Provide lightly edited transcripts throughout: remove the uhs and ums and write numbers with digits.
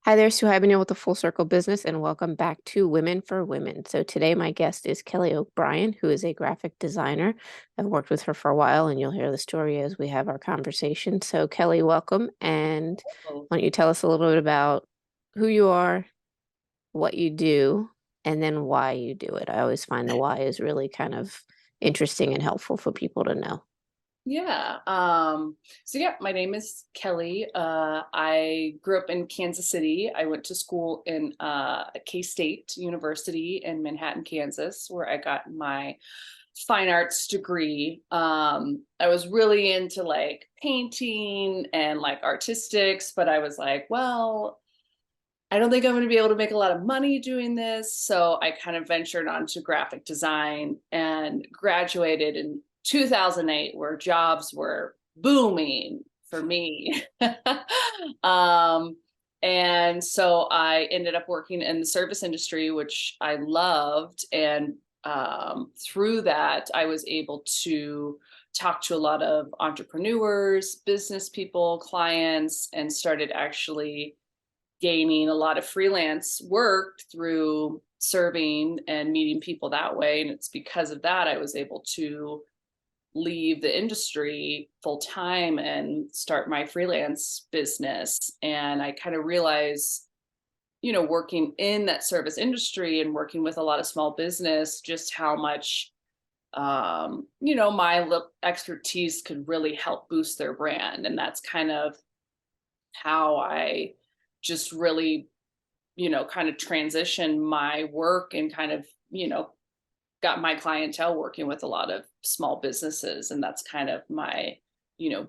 Hi there, Sue Hyben here with the Full Circle Business, and welcome back to Women for Women. So today my guest is Kelly O'Brien, who is a graphic designer. I've worked with her for a while, and you'll hear the story as we have our conversation. So Kelly, welcome, and Oh, why don't you tell us a little bit about who you are, what you do, and then why you do it. I always find the why is really kind of interesting and helpful for people to know. yeah. My name is Kelly. I grew up in Kansas City. I went to school in K-State University in Manhattan, Kansas, where I got my fine arts degree. I was really into like painting and like artistics, but I was like, well, I don't think I'm going to be able to make a lot of money doing this. So I kind of ventured onto graphic design and graduated in 2008, where jobs were booming for me. um, and so I ended up working in the service industry, which I loved. And through that, I was able to talk to a lot of entrepreneurs, business people, clients, and started actually gaining a lot of freelance work through serving and meeting people that way. And it's because of that I was able to leave the industry full time and start my freelance business. And I kind of realized, working in that service industry and working with a lot of small business, just how much my expertise could really help boost their brand. And that's kind of how I just really, kind of transition my work and kind of, got my clientele working with a lot of small businesses. And that's kind of my,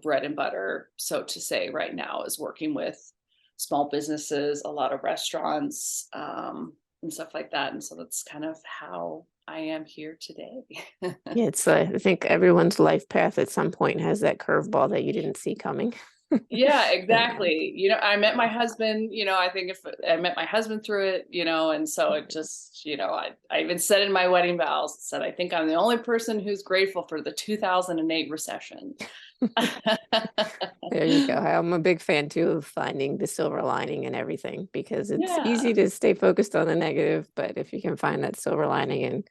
bread and butter, so to say, right now, is working with small businesses, a lot of restaurants, and stuff like that. And so that's kind of how I am here today. Yeah, it's I think everyone's life path at some point has that curveball that you didn't see coming. Yeah, Um, exactly. I met my husband, I think if I met my husband through it, and so it just, I even said in my wedding vows, said, I think I'm the only person who's grateful for the 2008 recession. There you go. I'm a big fan too of finding the silver lining in everything because it's easy Yeah, to stay focused on the negative, but if you can find that silver lining and,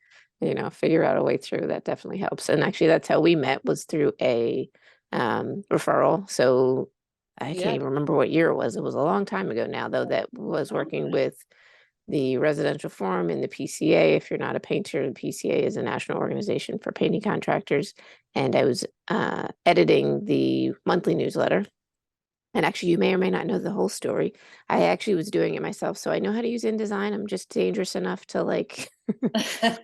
figure out a way through, that definitely helps. And actually, that's how we met was through a referral. So I can't yeah. even remember what year it was. It was a long time ago now, though, that was working Okay. with the Residential Forum and the PCA. If you're not a painter, the PCA is a national organization for painting contractors. And I was editing the monthly newsletter. And actually, you may or may not know the whole story. I actually was doing it myself, so I know how to use InDesign. I'm just dangerous enough to like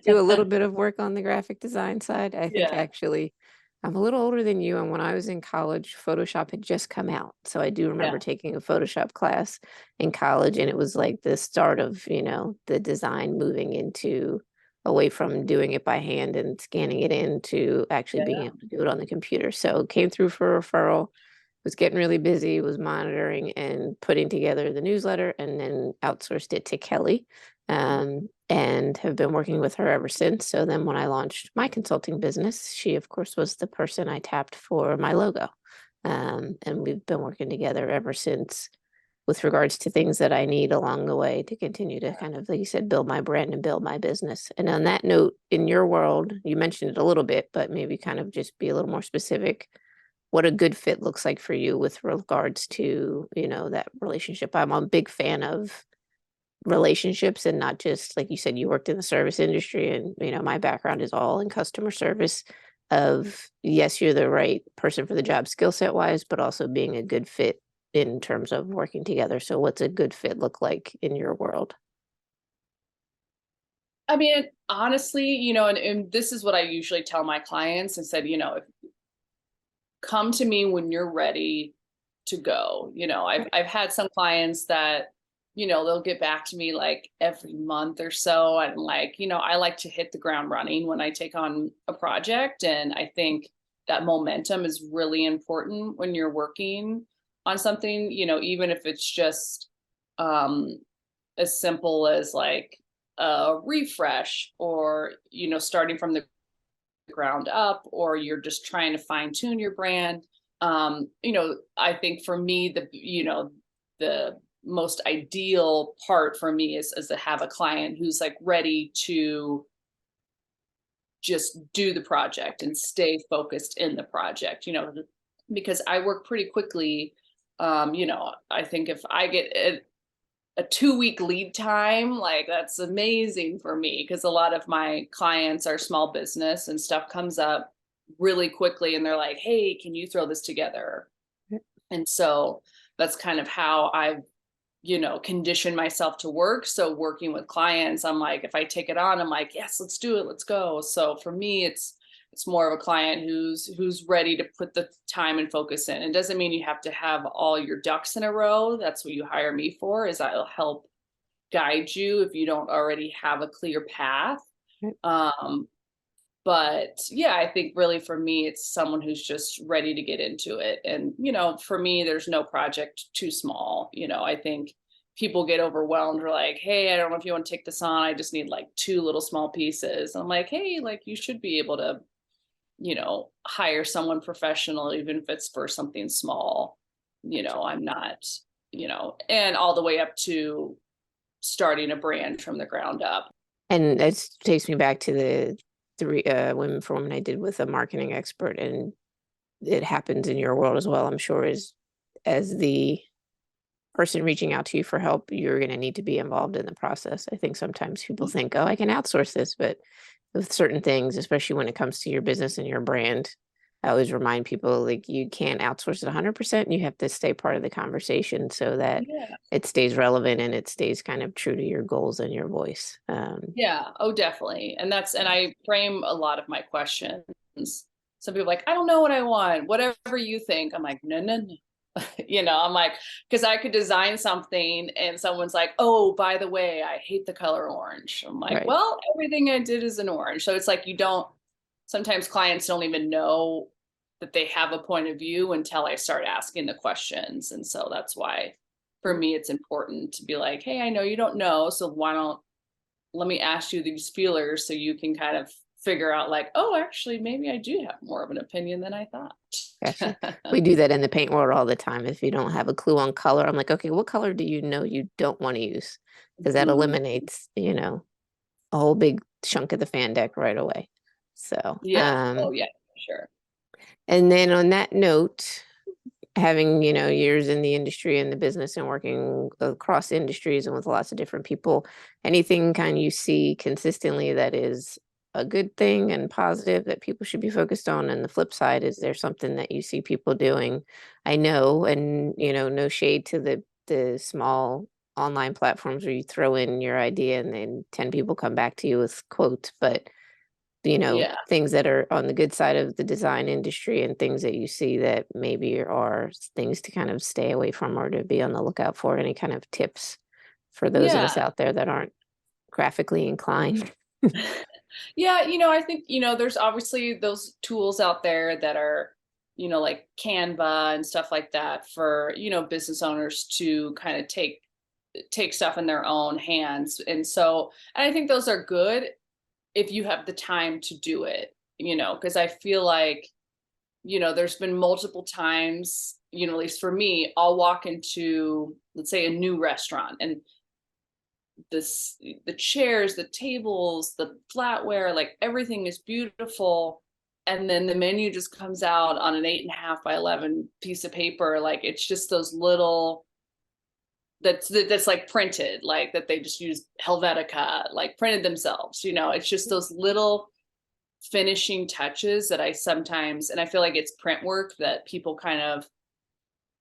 do a little bit of work on the graphic design side. I think Yeah, actually I'm a little older than you, and when I was in college, Photoshop had just come out. So I do remember yeah, taking a Photoshop class in college, and it was like the start of, the design moving into away from doing it by hand and scanning it in to actually being yeah, able to do it on the computer. So came through for a referral, was getting really busy, was monitoring and putting together the newsletter, and then outsourced it to Kelly, and have been working with her ever since. So then when I launched my consulting business, she, of course, was the person I tapped for my logo. And we've been working together ever since with regards to things that I need along the way to continue to kind of, like you said, build my brand and build my business. And on that note, in your world, you mentioned it a little bit, but maybe kind of just be a little more specific what a good fit looks like for you with regards to, that relationship. I'm a big fan of relationships and not just like you said, you worked in the service industry and, my background is all in customer service of yes, you're the right person for the job skill set wise, but also being a good fit in terms of working together. So what's a good fit look like in your world? I mean, honestly, and this is what I usually tell my clients. I said, come to me when you're ready to go. I've had some clients that, they'll get back to me like every month or so. And like, I like to hit the ground running when I take on a project. And I think that momentum is really important when you're working on something, even if it's just um as simple as like a refresh, or starting from the ground up, or you're just trying to fine tune your brand. I think for me, the most ideal part for me is to have a client who's like ready to just do the project and stay focused in the project, because I work pretty quickly. I think if I get a 2 week lead time, like that's amazing for me, because a lot of my clients are small business and stuff comes up really quickly and they're like, hey, can you throw this together? And so that's kind of how I've condition myself to work. So working with clients, I'm like, if I take it on, I'm like, yes, let's do it. Let's go. So for me, it's more of a client who's ready to put the time and focus in. It doesn't mean you have to have all your ducks in a row. That's what you hire me for, is I'll help guide you if you don't already have a clear path. But yeah, I think really for me, it's someone who's just ready to get into it. And, for me, there's no project too small. I think people get overwhelmed. Or like, hey, I don't know if you want to take this on. I just need like 2 little small pieces. I'm like, hey, like you should be able to, hire someone professional, even if it's for something small. I'm not, and all the way up to starting a brand from the ground up. And that takes me back to the 3 Women for Women I did with a marketing expert, and it happens in your world as well, I'm sure, as the person reaching out to you for help, you're going to need to be involved in the process. I think sometimes people think, oh, I can outsource this, but with certain things, especially when it comes to your business and your brand, I always remind people, like, you can't outsource it 100%. You have to stay part of the conversation so that Yeah. it stays relevant and it stays kind of true to your goals and your voice. Yeah. Oh, definitely. And I frame a lot of my questions. Some people are like, I don't know what I want, whatever you think. I'm like, no, no, no. I'm like, because I could design something and someone's like, oh, by the way, I hate the color orange. I'm like, Right. well, everything I did is an orange. So it's like, sometimes clients don't even know that they have a point of view until I start asking the questions. And so that's why for me, it's important to be like, hey, I know you don't know. So let me ask you these feelers so you can kind of figure out like, oh, actually, maybe I do have more of an opinion than I thought. Gotcha. We do that in the paint world all the time. If you don't have a clue on color, I'm like, okay, what color do you know you don't want to use? Because that Mhm. eliminates, a whole big chunk of the fan deck right away. So, Yeah. Oh, yeah, sure. and then on that note, having, years in the industry and the business and working across industries and with lots of different people, anything kind you see consistently that is a good thing and positive that people should be focused on? And the flip side, is there something that you see people doing? I know, and no shade to the small online platforms where you throw in your idea and then 10 people come back to you with quotes, but Yeah. things that are on the good side of the design industry and things that you see that maybe are things to kind of stay away from or to be on the lookout for. Any kind of tips for those of us Yeah. out there that aren't graphically inclined? Yeah. I think, there's obviously those tools out there that are, like Canva and stuff like that for, business owners to kind of take stuff in their own hands. And I think those are good if you have the time to do it, because I feel like, there's been multiple times, at least for me, I'll walk into, let's say, a new restaurant, and the chairs, the tables, the flatware, like everything is beautiful. And then the menu just comes out on an 8.5 by 11 piece of paper. Like it's just those little that's like printed, like that they just use Helvetica, like printed themselves. It's just those little finishing touches that I sometimes, and I feel like it's print work that people kind of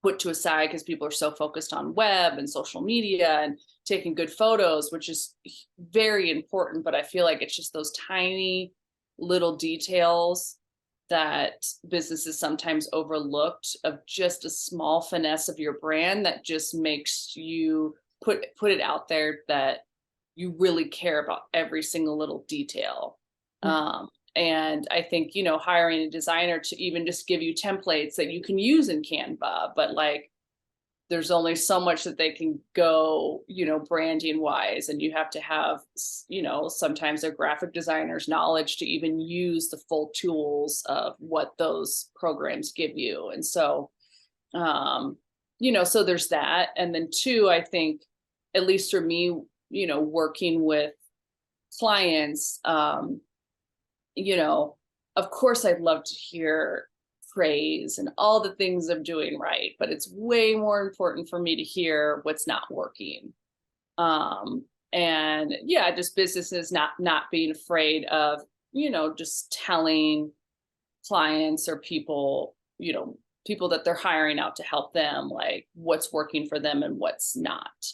put to a side because people are so focused on web and social media and taking good photos, which is very important. But I feel like it's just those tiny little details that businesses sometimes overlooked, of just a small finesse of your brand that just makes you put it out there that you really care about every single little detail. And I think, hiring a designer to even just give you templates that you can use in Canva, but like there's only so much that they can go, branding wise. And you have to have, sometimes a graphic designer's knowledge to even use the full tools of what those programs give you. And so, so there's that. And then two, I think, at least for me, working with clients, of course I'd love to hear praise and all the things I'm doing right, but it's way more important for me to hear what's not working. And yeah, just businesses not being afraid of, just telling clients or people, people that they're hiring out to help them, like what's working for them and what's not.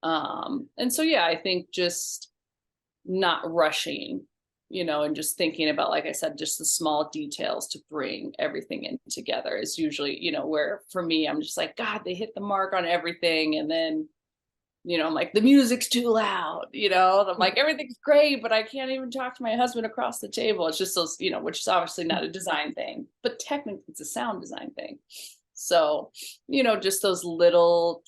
And so yeah, I think just not rushing, and just thinking about, like I said, just the small details to bring everything in together is usually, where for me, I'm just like, God, they hit the mark on everything. And then, I'm like, the music's too loud, I'm like, everything's great, but I can't even talk to my husband across the table. It's just those, which is obviously not a design thing, but technically it's a sound design thing. So, just those little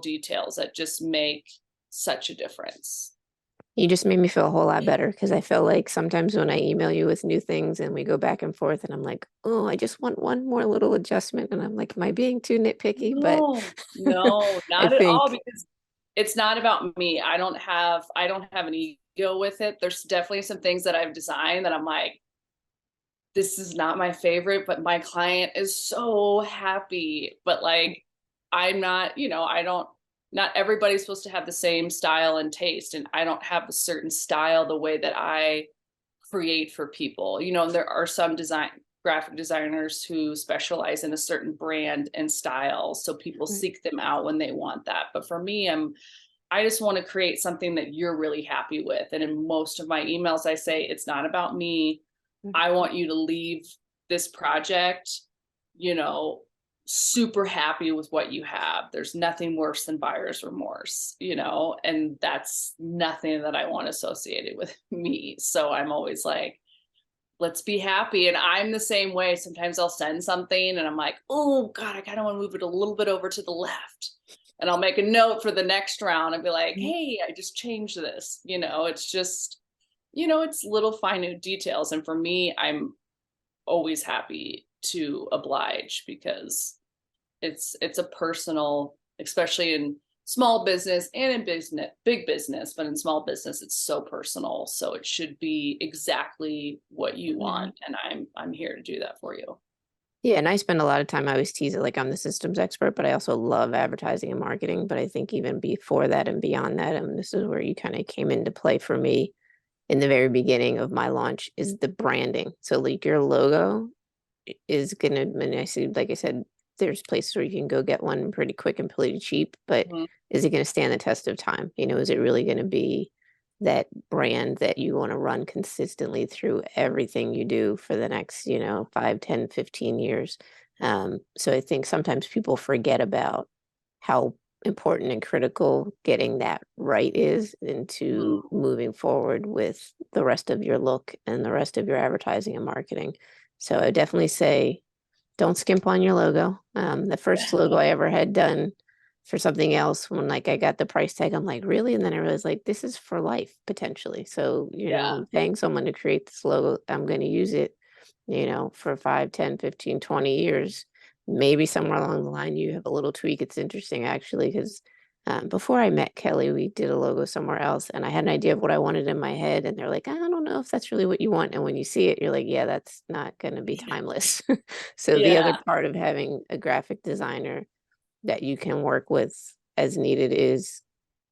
details that just make such a difference. You just made me feel a whole lot better because I feel like sometimes when I email you with new things and we go back and forth and I'm like, oh, I just want one more little adjustment. And I'm like, am I being too nitpicky? But No, I not at all, think, because it's not about me. I don't have an ego with it. There's definitely some things that I've designed that I'm like, this is not my favorite, but my client is so happy. But like, I'm not, I don't, not everybody's supposed to have the same style and taste. And I don't have a certain style the way that I create for people. And there are some graphic designers who specialize in a certain brand and style. So people seek them out when they want that. But for me, I just want to create something that you're really happy with. And in most of my emails, I say, it's not about me. I want you to leave this project, you know, super happy with what you have. There's nothing worse than buyer's remorse, and that's nothing that I want associated with me. So I'm always like, let's be happy. And I'm the same way. Sometimes I'll send something and I'm like, oh God, I kind of want to move it a little bit over to the left. And I'll make a note for the next round and be like, hey, I just changed this. It's just, it's little fine details. And for me, I'm always happy to oblige because it's a personal, especially in small business and in big business, but in small business, it's so personal. So it should be exactly what you want. And I'm here to do that for you. yeah, and I spend a lot of time, I always tease it like I'm the systems expert, but I also love advertising and marketing. But I think even before that and beyond that, and this is where you kind of came into play for me in the very beginning of my launch, is the branding. So like your logo is gonna, and I see, like I said, there's places where you can go get one pretty quick and pretty cheap, but is it going to stand the test of time? Is it really going to be that brand that you want to run consistently through everything you do for the next, 5, 10, 15 years? So I think sometimes people forget about how important and critical getting that right is into moving forward with the rest of your look and the rest of your advertising and marketing. So I definitely say don't skimp on your logo. The first logo I ever had done for something else, when like I got the price tag, I'm like, really? And then I realized like this is for life potentially. So, I'm paying someone to create this logo. I'm going to use it, for 5, 10, 15, 20 years. Maybe somewhere along the line you have a little tweak. It's interesting actually, because before I met Kelly, we did a logo somewhere else and I had an idea of what I wanted in my head. And they're like, I don't know if that's really what you want. And when you see it, you're like, yeah, that's not going to be timeless. So the other Yeah. part of having a graphic designer that you can work with as needed is,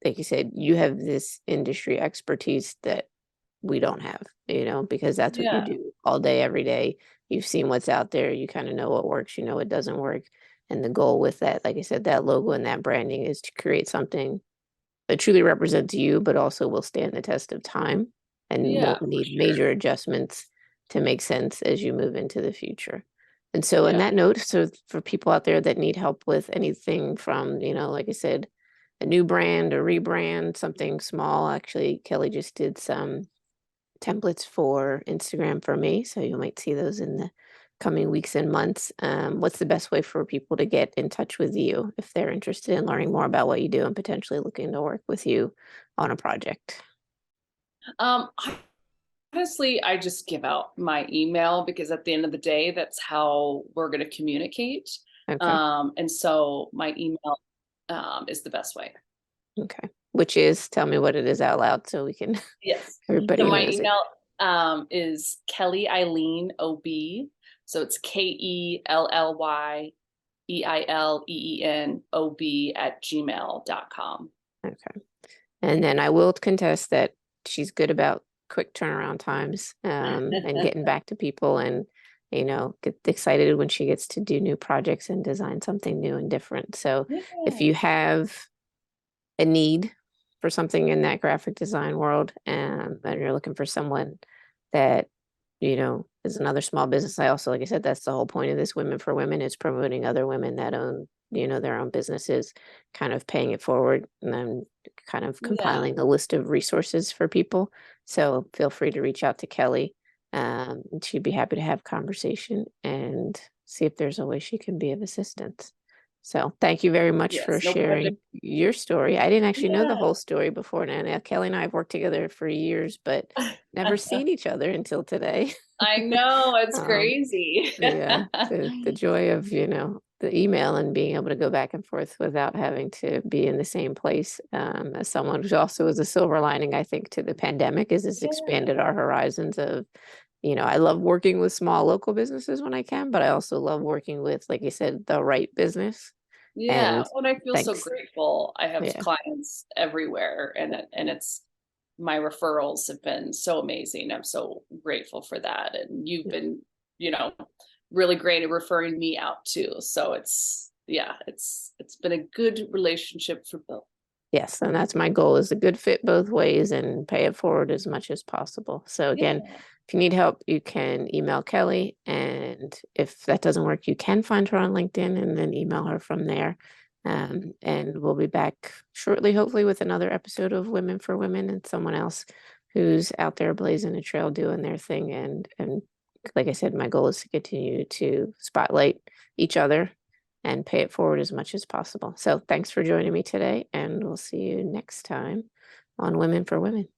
like you said, you have this industry expertise that we don't have, because that's what you Yeah. do all day, every day. You've seen what's out there. You kind of know what works, what doesn't work. And the goal with that, like I said, that logo and that branding is to create something that truly represents you, but also will stand the test of time and Yeah, won't for need sure. major adjustments to make sense as you move into the future. And so, on Yeah. that note, so for people out there that need help with anything from, like I said, a new brand or rebrand, something small, actually, Kelly just did some templates for Instagram for me. So you might see those in the coming weeks and months. What's the best way for people to get in touch with you if they're interested in learning more about what you do and potentially looking to work with you on a project? Honestly, I just give out my email because at the end of the day, that's how we're going to communicate. Okay. And so my email is the best way. Okay. Which is, tell me what it is out loud so we can, Yes. So everybody my knows it. email is Kelly Eileen OB. So it's KELLYEILEENOB@gmail.com. Okay. And then I will contest that she's good about quick turnaround times, and getting back to people, and, get excited when she gets to do new projects and design something new and different. So if Yeah. you have a need for something in that graphic design world, and you're looking for someone that, is another small business. I also, like I said, that's the whole point of this Women for Women, is promoting other women that own, their own businesses, kind of paying it forward, and then kind of Yeah. compiling a list of resources for people. So feel free to reach out to Kelly. And she'd be happy to have conversation and see if there's a way she can be of assistance. So thank you very much for Yes. No pressure. sharing your story. I didn't actually know the Yeah. whole story before now. Now, Kelly and I have worked together for years, but never seen each other until today. I know, it's Um, crazy. yeah, the joy of, the email and being able to go back and forth without having to be in the same place. As someone who also is a silver lining, I think, to the pandemic, is it's Yeah. expanded our horizons of, I love working with small local businesses when I can, but I also love working with, like you said, the right business. Yeah. And And I feel so thanks. grateful. I have Yeah. clients everywhere, and it's my referrals have been so amazing. I'm so grateful for that. And you've been, you know, really great at referring me out too. So it's been a good relationship for both. Yes, and that's my goal, is a good fit both ways and pay it forward as much as possible. So Yeah. again, if you need help, you can email Kelly, and if that doesn't work, you can find her on LinkedIn and then email her from there. And we'll be back shortly, hopefully, with another episode of Women for Women and someone else who's out there blazing a trail, doing their thing. And like I said, my goal is to continue to spotlight each other and pay it forward as much as possible. So thanks for joining me today, and we'll see you next time on Women for Women.